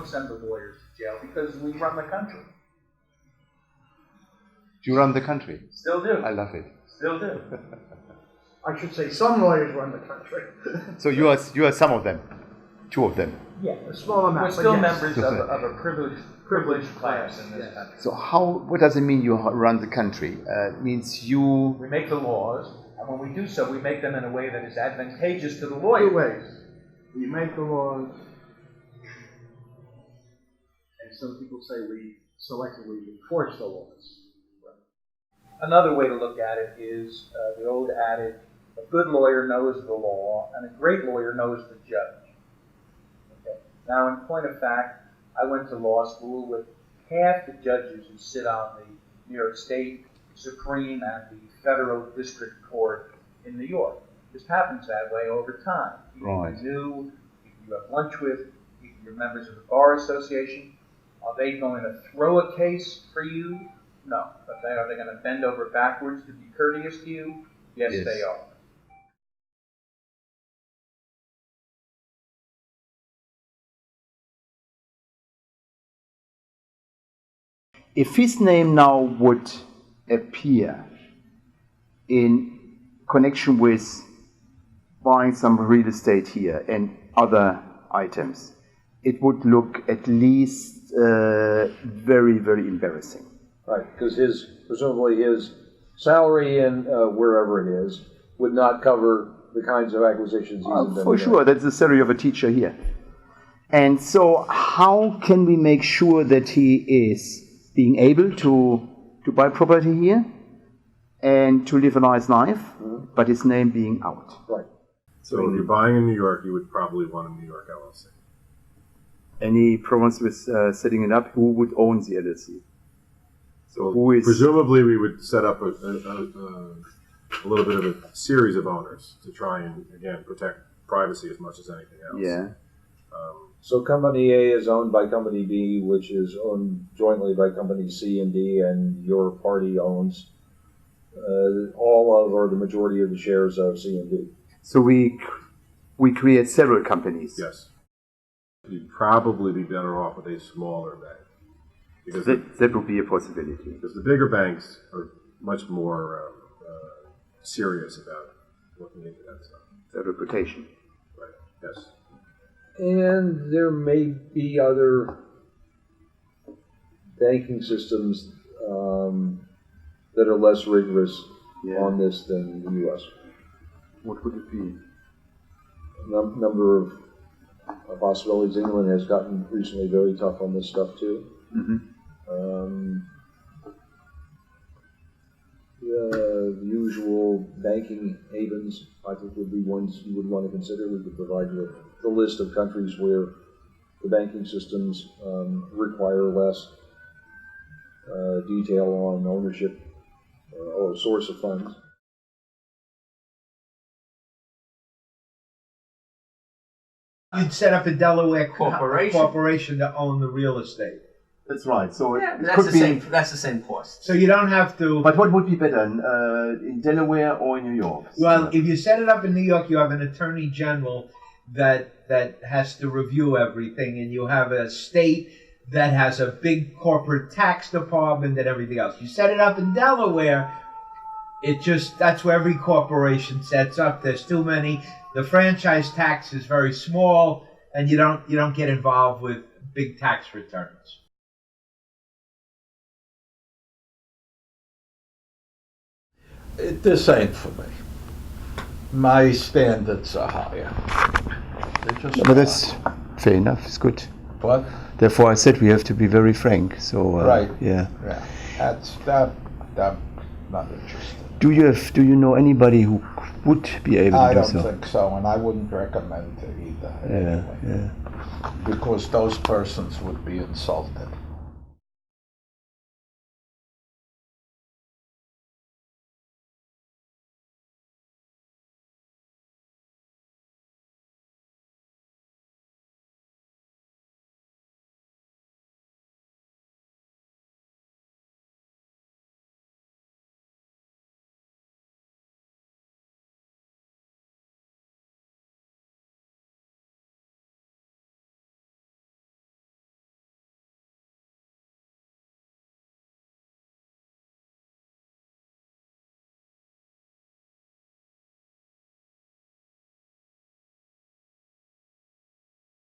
don't send the lawyers to jail because we run the country. You run the country? Still do. I love it. Still do. I should say some lawyers run the country. So you are some of them, two of them. Yeah, a small amount. We're still yes. members of a privileged class in this country. So what does it mean you run the country? It means you... We make the laws, and when we do so, we make them in a way that is advantageous to the lawyer. Two ways. We make the laws, and some people say we selectively enforce the laws. Another way to look at it is the old adage, a good lawyer knows the law, and a great lawyer knows the judge. Okay. Now, in point of fact, I went to law school with half the judges who sit on the New York State Supreme and the Federal District Court in New York. This happens that way over time. People you knew, people you have lunch with, people you're members of the Bar Association. Are they going to throw a case for you? No. But are they going to bend over backwards to be courteous to you? Yes, they are. If his name now would appear in connection with buying some real estate here and other items, it would look at least very, very embarrassing. Right, because presumably his salary and wherever it is would not cover the kinds of acquisitions he's been for sure, that's the salary of a teacher here. And so how can we make sure that he is being able to buy property here and to live a nice life, but his name being out? Right. So if you're buying in New York, you would probably want a New York LLC. Any problems with setting it up? Who would own the LLC? So who is... Presumably we would set up a little bit of a series of owners to try and, again, protect privacy as much as anything else. Yeah. So Company A is owned by Company B, which is owned jointly by Company C and D, and your party owns all of or the majority of the shares of C and D. So we create several companies. Yes. You'd probably be better off with a smaller bank. Because that would be a possibility. Because the bigger banks are much more serious about looking into that stuff. The reputation. Right, yes. And there may be other banking systems that are less rigorous on this than the U.S. What would it be? Number of possibilities. England has gotten recently very tough on this stuff too. Mm-hmm. The usual banking havens, I think, would be ones you would want to consider. We could provide you with the list of countries where the banking systems require less detail on ownership or source of funds. You'd set up a Delaware corporation to own the real estate. That's right. So that's the same cost. So you don't have to. But what would be better, in Delaware or in New York? Well, if you set it up in New York, you have an attorney general that has to review everything, and you have a state that has a big corporate tax department and everything else. You set it up in Delaware, that's where every corporation sets up. There's too many. The franchise tax is very small, and you don't get involved with big tax returns. This ain't for me. My standards are higher. But that's fair enough. It's good. What? Therefore, I said we have to be very frank. So right. Yeah. That's not interested. Do you know anybody who would be able to do so? I don't think so, and I wouldn't recommend it either. Yeah. Because those persons would be insulted.